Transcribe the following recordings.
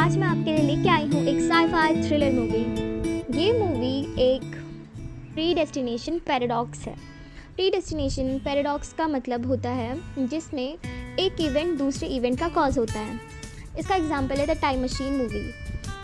आज मैं आपके लिए लेके आई हूँ एक साई-फाई थ्रिलर मूवी। ये मूवी एक प्रीडेस्टिनेशन पैराडॉक्स है। प्रीडेस्टिनेशन पैराडॉक्स का मतलब होता है जिसमें एक इवेंट दूसरे इवेंट का कॉज होता है। इसका एग्जाम्पल है द टाइम मशीन मूवी।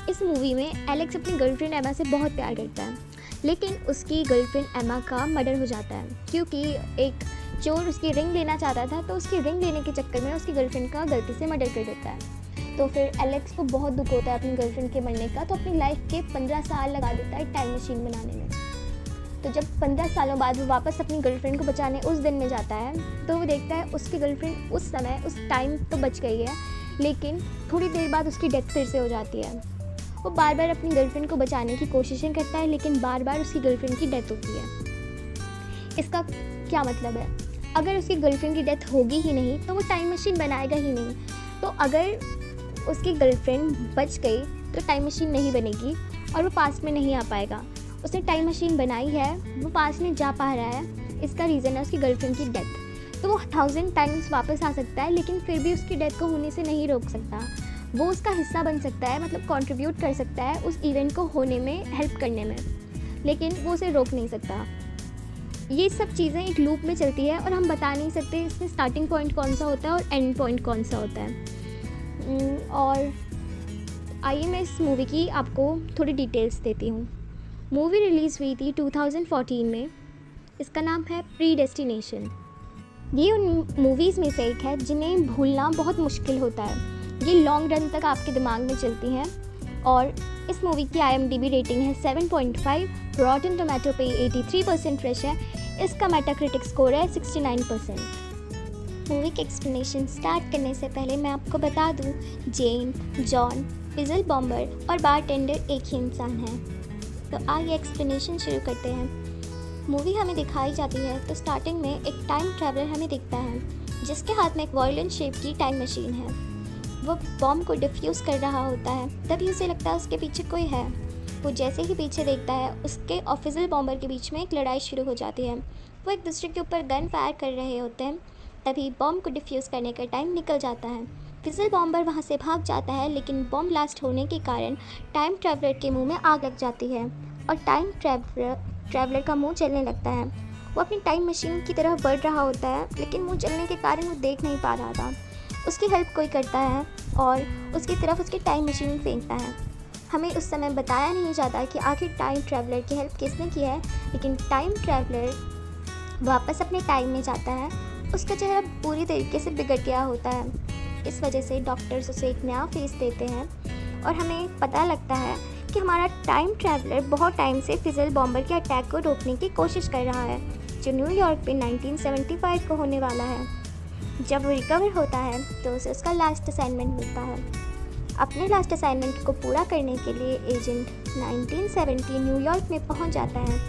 इस मूवी में एलेक्स अपनी गर्लफ्रेंड एमा से बहुत प्यार करता है, लेकिन उसकी गर्लफ्रेंड एमा का मर्डर हो जाता है क्योंकि एक चोर उसकी रिंग लेना चाहता था, तो उसकी रिंग लेने के चक्कर में उसकी गर्लफ्रेंड का गलती से मर्डर कर देता है। तो फिर एलेक्स को बहुत दुख होता है अपनी गर्लफ्रेंड के मरने का, तो अपनी लाइफ के 15 साल लगा देता है टाइम मशीन बनाने में। तो जब 15 सालों बाद वो वापस अपनी गर्लफ्रेंड को बचाने उस दिन में जाता है, तो वो देखता है उसकी गर्लफ्रेंड उस समय उस टाइम तो बच गई है, लेकिन थोड़ी देर बाद उसकी डेथ फिर से हो जाती है। वो बार बार अपनी गर्लफ्रेंड को बचाने की कोशिशें करता है, लेकिन बार बार उसकी गर्लफ्रेंड की डेथ होती है। इसका क्या मतलब है? अगर उसकी गर्लफ्रेंड की डेथ होगी ही नहीं तो वो टाइम मशीन बनाएगा ही नहीं। तो अगर उसकी गर्लफ्रेंड बच गई तो टाइम मशीन नहीं बनेगी और वो पास्ट में नहीं आ पाएगा। उसने टाइम मशीन बनाई है, वो पास्ट में जा पा रहा है, इसका रीज़न है उसकी गर्लफ्रेंड की डेथ। तो वो 1000 टाइम्स वापस आ सकता है, लेकिन फिर भी उसकी डेथ को होने से नहीं रोक सकता। वो उसका हिस्सा बन सकता है, मतलब कंट्रीब्यूट कर सकता है उस इवेंट को होने में, हेल्प करने में, लेकिन वो उसे रोक नहीं सकता। ये सब चीज़ें एक लूप में चलती है और हम बता नहीं सकते इसमें स्टार्टिंग पॉइंट कौन सा होता है और एंड पॉइंट कौन सा होता है। और आइए मैं इस मूवी की आपको थोड़ी डिटेल्स देती हूँ। मूवी रिलीज़ हुई थी 2014 में। इसका नाम है प्रीडेस्टिनेशन। ये उन मूवीज़ में से एक है जिन्हें भूलना बहुत मुश्किल होता है। ये लॉन्ग रन तक आपके दिमाग में चलती हैं। और इस मूवी की IMDb रेटिंग है 7.5, रॉटन टोमेटो पे 83% फ्रेश है। इसका मेटाक्रिटिक स्कोर है 69%। मूवी के एक्सप्लेनेशन स्टार्ट करने से पहले मैं आपको बता दूं, जेन, जॉन, फिजल बॉम्बर और बारटेंडर एक ही इंसान है। तो आइए एक्सप्लेनेशन शुरू करते हैं। मूवी हमें दिखाई जाती है तो स्टार्टिंग में एक टाइम ट्रैवलर हमें दिखता है जिसके हाथ में एक वायलेंट शेप की टाइम मशीन है। वो बॉम्ब को डिफ्यूज़ कर रहा होता है, तभी उसे लगता है उसके पीछे कोई है। वो जैसे ही पीछे देखता है, उसके और फिजल बॉम्बर के बीच में एक लड़ाई शुरू हो जाती है। वो एक दूसरे के ऊपर गन फायर कर रहे होते हैं, तभी बॉम्ब को डिफ्यूज़ करने का टाइम निकल जाता है। फिजल बॉम्बर वहाँ से भाग जाता है, लेकिन बॉम्ब ब्लास्ट होने के कारण टाइम ट्रैवलर के मुंह में आग लग जाती है और टाइम ट्रैवलर का मुंह जलने लगता है। वो अपनी टाइम मशीन की तरफ बढ़ रहा होता है, लेकिन मुंह जलने के कारण वो देख नहीं पा रहा था। उसकी हेल्प कोई करता है और उसकी तरफ उसकी टाइम मशीन फेंकता है। हमें उस समय बताया नहीं जाता कि आखिर टाइम ट्रैवलर की हेल्प किसने की है, लेकिन टाइम ट्रैवलर वापस अपने टाइम में जाता है। उसका चेहरा पूरी तरीके से बिगड़ गया होता है। इस वजह से डॉक्टर्स उसे एक नया फेस देते हैं और हमें पता लगता है कि हमारा टाइम ट्रैवलर बहुत टाइम से फिजल बॉम्बर के अटैक को रोकने की कोशिश कर रहा है, जो न्यूयॉर्क पे 1975 को होने वाला है। जब वो रिकवर होता है तो उसे उसका लास्ट असाइनमेंट मिलता है। अपने लास्ट असाइनमेंट को पूरा करने के लिए एजेंट 1970 न्यूयॉर्क में पहुंच जाता है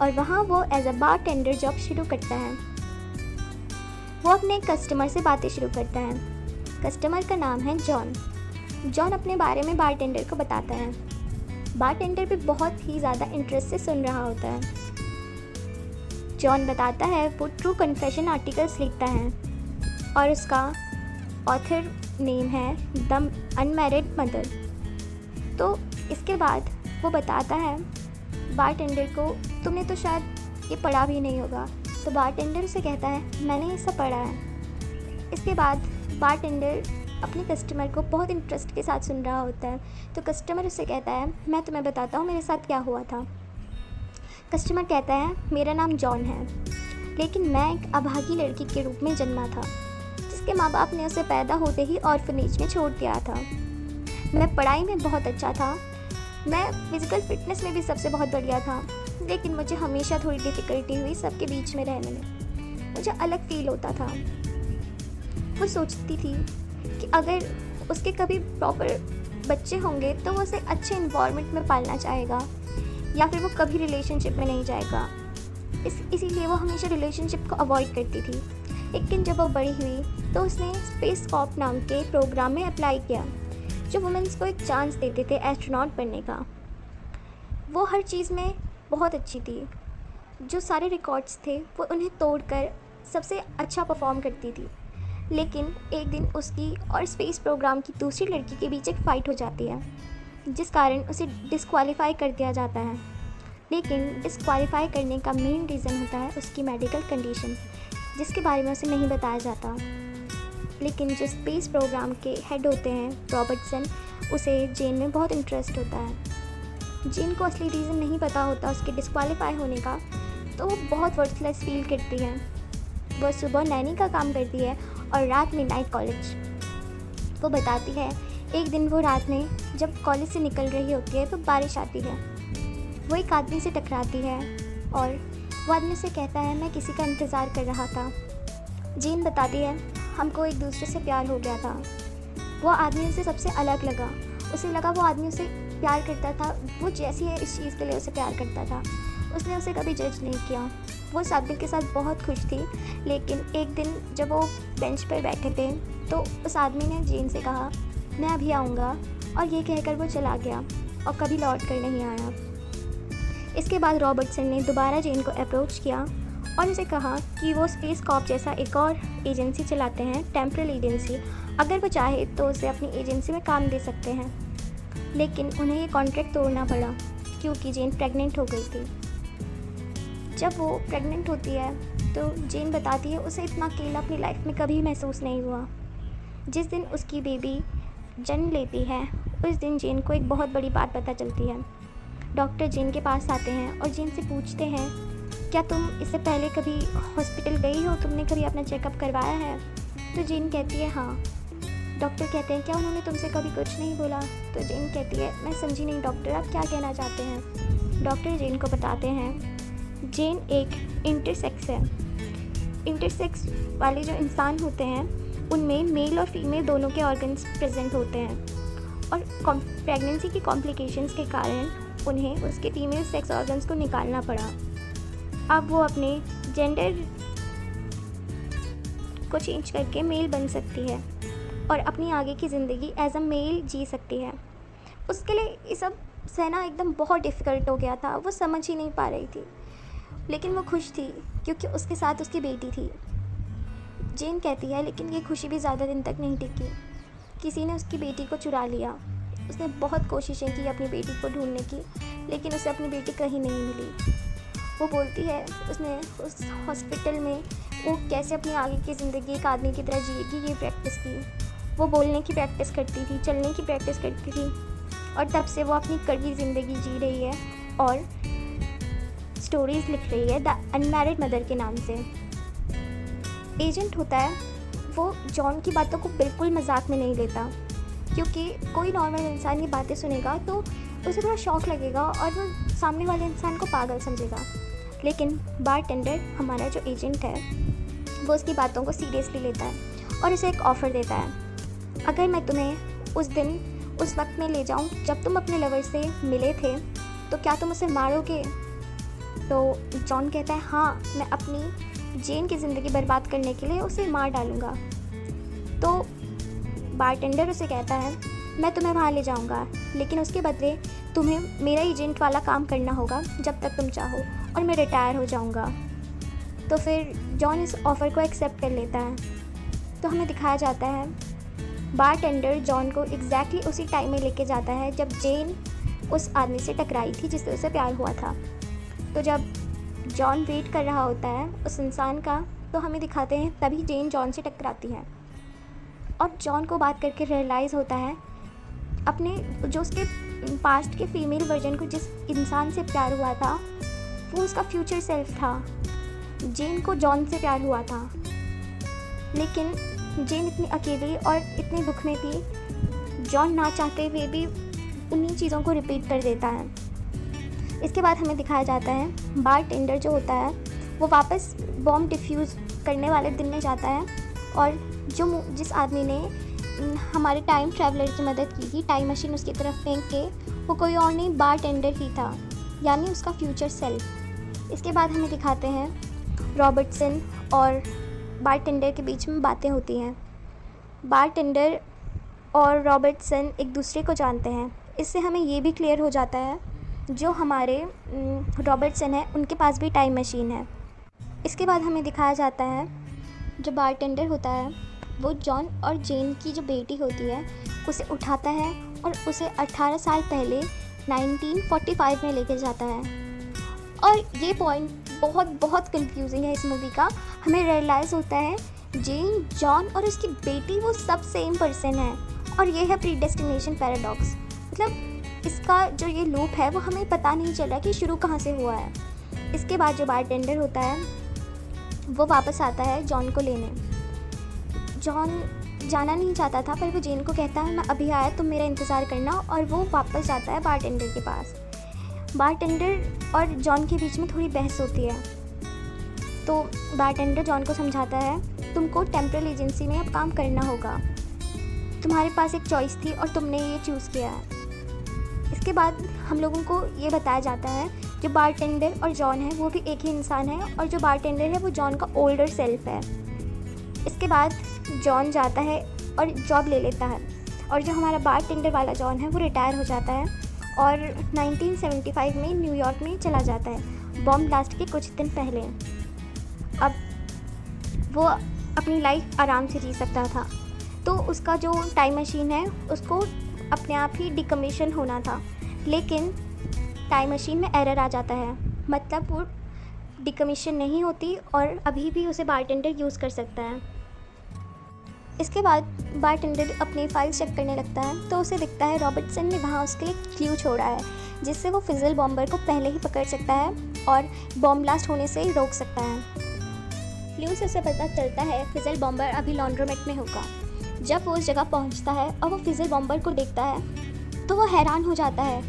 और वहां वो एज अ बारटेंडर जॉब शुरू करता है। वो अपने कस्टमर से बातें शुरू करता है। कस्टमर का नाम है जॉन। जॉन अपने बारे में बारटेंडर को बताता है। बारटेंडर भी बहुत ही ज़्यादा इंटरेस्ट से सुन रहा होता है। जॉन बताता है वो ट्रू कन्फेशन आर्टिकल्स लिखता है और उसका ऑथर नेम है द अनमैरिड मदर। तो इसके बाद वो बताता है बारटेंडर को, तुमने तो शायद ये पढ़ा भी नहीं होगा। तो बारटेंडर उसे कहता है मैंने ये सब पढ़ा है। इसके बाद बारटेंडर अपने कस्टमर को बहुत इंटरेस्ट के साथ सुन रहा होता है। तो कस्टमर उसे कहता है मैं तुम्हें बताता हूँ मेरे साथ क्या हुआ था। कस्टमर कहता है मेरा नाम जॉन है, लेकिन मैं एक अभागी लड़की के रूप में जन्मा था जिसके माँ बाप ने उसे पैदा होते ही ऑर्फनेज में छोड़ दिया था। मैं पढ़ाई में बहुत अच्छा था, मैं फिज़िकल फिटनेस में भी सबसे बहुत बढ़िया था, लेकिन मुझे हमेशा थोड़ी डिफ़िकल्टी हुई सबके बीच में रहने में। मुझे अलग फील होता था। वो सोचती थी कि अगर उसके कभी प्रॉपर बच्चे होंगे तो वो उसे अच्छे इन्वायरमेंट में पालना चाहेगा, या फिर वो कभी रिलेशनशिप में नहीं जाएगा। इसीलिए वो हमेशा रिलेशनशिप को अवॉइड करती थी। लेकिन जब वो बड़ी हुई तो उसने स्पेस कॉप नाम के प्रोग्राम में अप्लाई किया, जो वुमेन्स को एक चांस देते थे एस्ट्रोनॉट बनने का। वो हर चीज़ में बहुत अच्छी थी। जो सारे रिकॉर्ड्स थे वो उन्हें तोड़कर सबसे अच्छा परफॉर्म करती थी। लेकिन एक दिन उसकी और स्पेस प्रोग्राम की दूसरी लड़की के बीच एक फ़ाइट हो जाती है, जिस कारण उसे डिस्क्वालीफाई कर दिया जाता है। लेकिन डिस्क्वालीफाई करने का मेन रीज़न होता है उसकी मेडिकल कंडीशन, जिसके बारे में उसे नहीं बताया जाता। लेकिन जो स्पेस प्रोग्राम के हेड होते हैं रॉबर्टसन, उसे जेन में बहुत इंटरेस्ट होता है। जेन को असली रीज़न नहीं पता होता उसके डिस्क्वालीफाई होने का, तो वो बहुत वर्थलेस फील करती है। वह सुबह नैनी का काम करती है और रात में नाइट कॉलेज। वो बताती है एक दिन वो रात में जब कॉलेज से निकल रही होती है तो बारिश आती है। वो एक आदमी से टकराती है और वो आदमी से कहता है मैं किसी का इंतज़ार कर रहा था। जेन बताती है हमको एक दूसरे से प्यार हो गया था। वो आदमी उसे सबसे अलग लगा। उसे लगा वो आदमी उसे प्यार करता था, वो जैसी है इस चीज़ के लिए उसे प्यार करता था। उसने उसे कभी जज नहीं किया। वो उस आदमी के साथ बहुत खुश थी। लेकिन एक दिन जब वो बेंच पर बैठे थे तो उस आदमी ने जेन से कहा मैं अभी आऊँगा, और ये कहकर वो चला गया और कभी लौट कर नहीं आया। इसके बाद रॉबर्टसन ने दोबारा जेन को अप्रोच किया और उसे कहा कि वो स्पेस कॉर्प जैसा एक और एजेंसी चलाते हैं, टेम्परल एजेंसी। अगर वो चाहे तो उसे अपनी एजेंसी में काम दे सकते हैं। लेकिन उन्हें ये कॉन्ट्रैक्ट तोड़ना पड़ा क्योंकि जेन प्रेग्नेंट हो गई थी। जब वो प्रेग्नेंट होती है तो जेन बताती है उसे इतना अकेला अपनी लाइफ में कभी महसूस नहीं हुआ। जिस दिन उसकी बेबी जन्म लेती है उस दिन जेन को एक बहुत बड़ी बात पता चलती है। डॉक्टर जेन के पास आते हैं और जेन से पूछते हैं क्या तुम इससे पहले कभी हॉस्पिटल गई हो, तुमने कभी अपना चेकअप करवाया है? तो जेन कहती है हाँ। डॉक्टर कहते हैं क्या उन्होंने तुमसे कभी कुछ नहीं बोला? तो जेन कहती है मैं समझी नहीं डॉक्टर, आप क्या कहना चाहते हैं? डॉक्टर जेन को बताते हैं जेन एक इंटरसेक्स है। इंटरसेक्स वाले जो इंसान होते हैं उनमें मेल और फीमेल दोनों के ऑर्गन्स प्रेजेंट होते हैं, और प्रेगनेंसी की कॉम्प्लिकेशंस के कारण उन्हें उसके फीमेल सेक्स ऑर्गन्स को निकालना पड़ा। अब वो अपने जेंडर को चेंज करके मेल बन सकती है और अपनी आगे की ज़िंदगी एज अ मेल जी सकती है। उसके लिए ये सब सहना एकदम बहुत डिफ़िकल्ट हो गया था। वो समझ ही नहीं पा रही थी, लेकिन वो खुश थी क्योंकि उसके साथ उसकी बेटी थी। जेन कहती है लेकिन ये खुशी भी ज़्यादा दिन तक नहीं टिकी। किसी ने उसकी बेटी को चुरा लिया। उसने बहुत कोशिशें की अपनी बेटी को ढूंढने की, लेकिन उसे अपनी बेटी कहीं नहीं मिली। वो बोलती है उसने उस हॉस्पिटल में वो कैसे अपनी आगे की ज़िंदगी एक आदमी की तरह जिएगी ये प्रैक्टिस की। वो बोलने की प्रैक्टिस करती थी, चलने की प्रैक्टिस करती थी, और तब से वो अपनी कड़वी ज़िंदगी जी रही है और स्टोरीज़ लिख रही है द अनमैरिड मदर के नाम से। एजेंट होता है वो जॉन की बातों को बिल्कुल मजाक में नहीं लेता, क्योंकि कोई नॉर्मल इंसान ये बातें सुनेगा तो उसे थोड़ा शौक लगेगा और वो सामने वाले इंसान को पागल समझेगा। लेकिन बारटेंडर हमारा जो एजेंट है वो उसकी बातों को सीरियसली लेता है और उसे एक ऑफ़र देता है अगर मैं तुम्हें उस दिन उस वक्त में ले जाऊं जब तुम अपने लवर से मिले थे तो क्या तुम उसे मारोगे? तो जॉन कहता है हाँ, मैं अपनी जेन की ज़िंदगी बर्बाद करने के लिए उसे मार डालूँगा। तो बारटेंडर उसे कहता है मैं तुम्हें वहाँ ले जाऊँगा, लेकिन उसके बदले तुम्हें मेरा एजेंट वाला काम करना होगा जब तक तुम चाहो, और मैं रिटायर हो जाऊँगा। तो फिर जॉन इस ऑफ़र को एक्सेप्ट कर लेता है। तो हमें दिखाया जाता है बारटेंडर जॉन को एग्जैक्टली उसी टाइम में लेके जाता है जब जेन उस आदमी से टकराई थी जिससे उसे प्यार हुआ था। तो जब जॉन वेट कर रहा होता है उस इंसान का, तो हमें दिखाते हैं तभी जेन जॉन से टकराती है और जॉन को बात करके रियलाइज़ होता है अपने जो उसके पास्ट के फीमेल वर्जन को जिस इंसान से प्यार हुआ था वो उसका फ्यूचर सेल्फ था। जेन को जॉन से प्यार हुआ था, लेकिन जेन इतनी अकेली और इतने दुख में थी, जॉन ना चाहते हुए भी उन्हीं चीज़ों को रिपीट कर देता है। इसके बाद हमें दिखाया जाता है बारटेंडर जो होता है वो वापस बॉम्ब डिफ्यूज़ करने वाले दिन में जाता है, और जिस आदमी ने हमारे टाइम ट्रैवलर की मदद की थी टाइम मशीन उसकी तरफ फेंक के, वो कोई और नहीं बारटेंडर ही था, यानी उसका फ्यूचर सेल्फ। इसके बाद हमें दिखाते हैं रॉबर्टसन और बारटेंडर के बीच में बातें होती हैं। बारटेंडर और रॉबर्टसन एक दूसरे को जानते हैं। इससे हमें ये भी क्लियर हो जाता है जो हमारे रॉबर्टसन है उनके पास भी टाइम मशीन है। इसके बाद हमें दिखाया जाता है जो बारटेंडर होता है वो जॉन और जेन की जो बेटी होती है उसे उठाता है और उसे 18 साल पहले 1945 में लेकर जाता है। और ये पॉइंट बहुत बहुत कंफ्यूजिंग है इस मूवी का। हमें रियलाइज़ होता है जेन, जॉन और उसकी बेटी वो सब सेम पर्सन है, और ये है प्रीडेस्टिनेशन पैराडॉक्स। मतलब इसका जो ये लूप है वो हमें पता नहीं चल रहा कि शुरू कहाँ से हुआ है। इसके बाद जो बारटेंडर होता है वो वापस आता है जॉन को लेने। जॉन जाना नहीं चाहता था, पर वो जेन को कहता है मैं अभी आया, तुम मेरा इंतज़ार करना, और वो वापस जाता है बारटेंडर के पास। बारटेंडर और जॉन के बीच में थोड़ी बहस होती है, तो बारटेंडर जॉन को समझाता है तुमको टेम्परल एजेंसी में अब काम करना होगा, तुम्हारे पास एक चॉइस थी और तुमने ये चूज़ किया है। इसके बाद हम लोगों को ये बताया जाता है जो बारटेंडर और जॉन है वो भी एक ही इंसान है, और जो बारटेंडर है वो जॉन का ओल्डर सेल्फ है। इसके बाद जॉन जाता है और जॉब ले लेता है, और जो हमारा बारटेंडर वाला जॉन है वो रिटायर हो जाता है और 1975 में न्यूयॉर्क में चला जाता है, बॉम्ब ब्लास्ट के कुछ दिन पहले। अब वो अपनी लाइफ आराम से जी सकता था, तो उसका जो टाइम मशीन है उसको अपने आप ही डिकमीशन होना था, लेकिन टाइम मशीन में एरर आ जाता है, मतलब वो डिकमीशन नहीं होती और अभी भी उसे बारटेंडर यूज़ कर सकता है। इसके बाद बारटेंडर अपनी फाइल चेक करने लगता है, तो उसे दिखता है रॉबर्टसन ने वहाँ उसके लिए क्लू छोड़ा है, जिससे वो फिजल बॉम्बर को पहले ही पकड़ सकता है और बॉम्ब ब्लास्ट होने से रोक सकता है। क्लू से उसे पता चलता है फिजल बॉम्बर अभी लॉन्ड्रोमेट में होगा। जब वो उस जगह पहुँचता है और वो फिजल बॉम्बर को देखता है तो वो हैरान हो जाता है।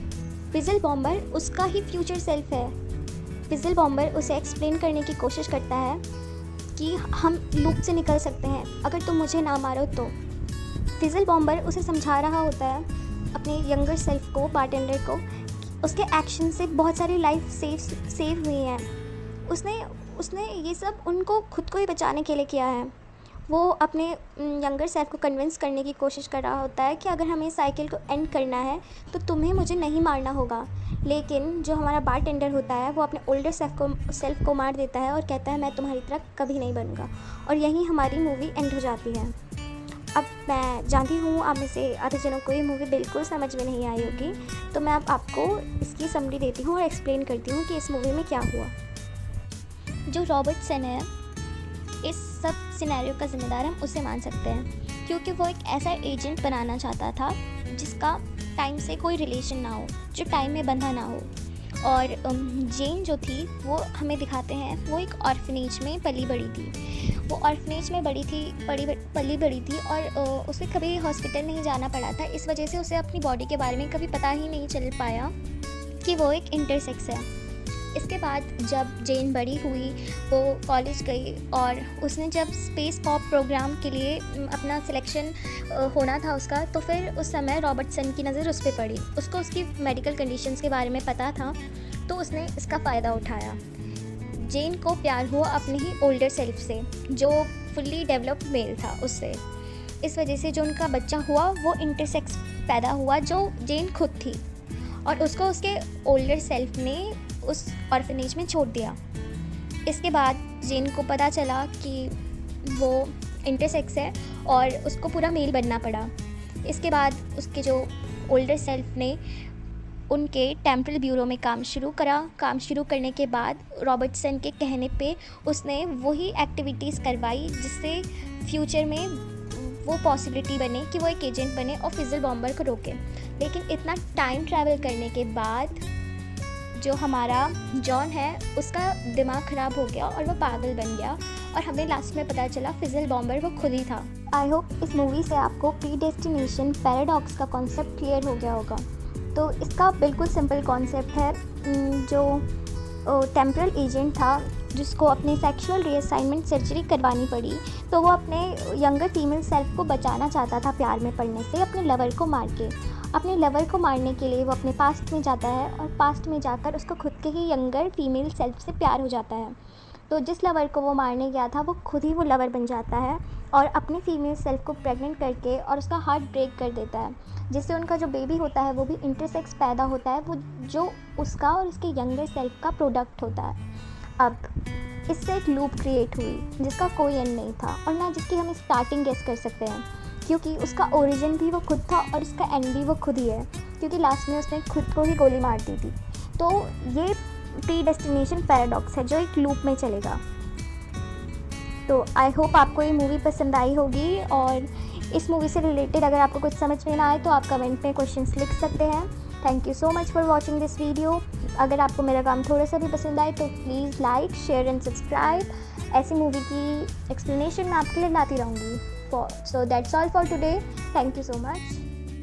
फिजल बॉम्बर उसका ही फ्यूचर सेल्फ है। फिजल बॉम्बर उसे एक्सप्लेन करने की कोशिश करता है कि हम लूप से निकल सकते हैं अगर तुम मुझे ना मारो तो। फिजल बॉम्बर उसे समझा रहा होता है अपने यंगर सेल्फ को, बारटेंडर को, उसके एक्शन से बहुत सारी लाइफ सेव हुई हैं। उसने ये सब उनको खुद को ही बचाने के लिए किया है। वो अपने यंगर सेल्फ को कन्विंस करने की कोशिश कर रहा होता है कि अगर हमें साइकिल को एंड करना है तो तुम्हें मुझे नहीं मारना होगा, लेकिन जो हमारा बारटेंडर होता है वो अपने ओल्डर सेल्फ को मार देता है और कहता है मैं तुम्हारी तरह कभी नहीं बनूंगा, और यहीं हमारी मूवी एंड हो जाती है। अब मैं जानती हूँ आप में से आधे जनों को ये मूवी बिल्कुल समझ में नहीं आई होगी, तो मैं अब आपको इसकी समरी देती हूँ और एक्सप्लेन करती हूँ कि इस मूवी में क्या हुआ। जो रॉबर्टसन है इस सब सिनेरियो का जिम्मेदार हम उसे मान सकते हैं, क्योंकि वो एक ऐसा एजेंट बनाना चाहता था जिसका टाइम से कोई रिलेशन ना हो, जो टाइम में बंधा ना हो। और जेन जो थी वो हमें दिखाते हैं वो एक ऑर्फनेज में पली बड़ी थी। वो ऑर्फनेज में पली बड़ी थी और उसे कभी हॉस्पिटल नहीं जाना पड़ा था। इस वजह से उसे अपनी बॉडी के बारे में कभी पता ही नहीं चल पाया कि वो एक इंटरसेक्स है। इसके बाद जब जेन बड़ी हुई, वो कॉलेज गई और उसने जब स्पेस पॉप प्रोग्राम के लिए अपना सिलेक्शन होना था उसका, तो फिर उस समय रॉबर्टसन की नज़र उस पर पड़ी। उसको उसकी मेडिकल कंडीशंस के बारे में पता था, तो उसने इसका फ़ायदा उठाया। जेन को प्यार हुआ अपने ही ओल्डर सेल्फ से, जो फुल्ली डेवलप्ड मेल था उससे। इस वजह से जो उनका बच्चा हुआ वो इंटरसेक्स पैदा हुआ, जो जेन खुद थी, और उसको उसके ओल्डर सेल्फ ने उस ऑर्फनेज में छोड़ दिया। इसके बाद जेन को पता चला कि वो इंटरसेक्स है और उसको पूरा मेल बनना पड़ा। इसके बाद उसके जो ओल्डर सेल्फ ने उनके टेम्परल ब्यूरो में काम शुरू करा। काम शुरू करने के बाद रॉबर्टसन के कहने पे उसने वही एक्टिविटीज़ करवाई जिससे फ्यूचर में वो पॉसिबिलिटी बने कि वो एक एजेंट बने और फिजल बॉम्बर को रोके। लेकिन इतना टाइम ट्रैवल करने के बाद जो हमारा जॉन है उसका दिमाग ख़राब हो गया और वो पागल बन गया, और हमें लास्ट में पता चला फिजल बॉम्बर वो खुद ही था। आई होप इस मूवी से आपको प्रीडेस्टिनेशन पैराडॉक्स का कॉन्सेप्ट क्लियर हो गया होगा। तो इसका बिल्कुल सिंपल कॉन्सेप्ट है। जो टेम्परल एजेंट था जिसको अपने सेक्सुअल रीअसाइनमेंट सर्जरी करवानी पड़ी, तो वो अपने यंगर फीमेल सेल्फ को बचाना चाहता था प्यार में पड़ने से, अपने लवर को मार के। अपने लवर को मारने के लिए वो अपने पास्ट में जाता है और पास्ट में जाकर उसको खुद के ही यंगर फीमेल सेल्फ से प्यार हो जाता है। तो जिस लवर को वो मारने गया था वो खुद ही वो लवर बन जाता है और अपने फीमेल सेल्फ को प्रेग्नेंट करके और उसका हार्ट ब्रेक कर देता है, जिससे उनका जो बेबी होता है वो भी इंटरसेक्स पैदा होता है, वो जो उसका और उसके यंगर सेल्फ का प्रोडक्ट होता है। अब इससे एक लूप क्रिएट हुई जिसका कोई एंड नहीं था और ना जिसकी हम स्टार्टिंग गेस कर सकते हैं, क्योंकि उसका ओरिजिन भी वो खुद था और उसका एंड भी वो खुद ही है, क्योंकि लास्ट में उसने खुद को ही गोली मार दी थी। तो ये प्रीडेस्टिनेशन पैराडॉक्स है जो एक लूप में चलेगा। तो आई होप आपको ये मूवी पसंद आई होगी, और इस मूवी से रिलेटेड अगर आपको कुछ समझ में ना आए तो आप कमेंट में क्वेश्चंस लिख सकते हैं। Thank you so much for watching this video. अगर आपको मेरा काम थोड़ा सा भी पसंद आए तो please like, share and subscribe. ऐसी मूवी की एक्सप्लेनेशन मैं आपके लिए लाती रहूँगी। So that's all for today. Thank you so much.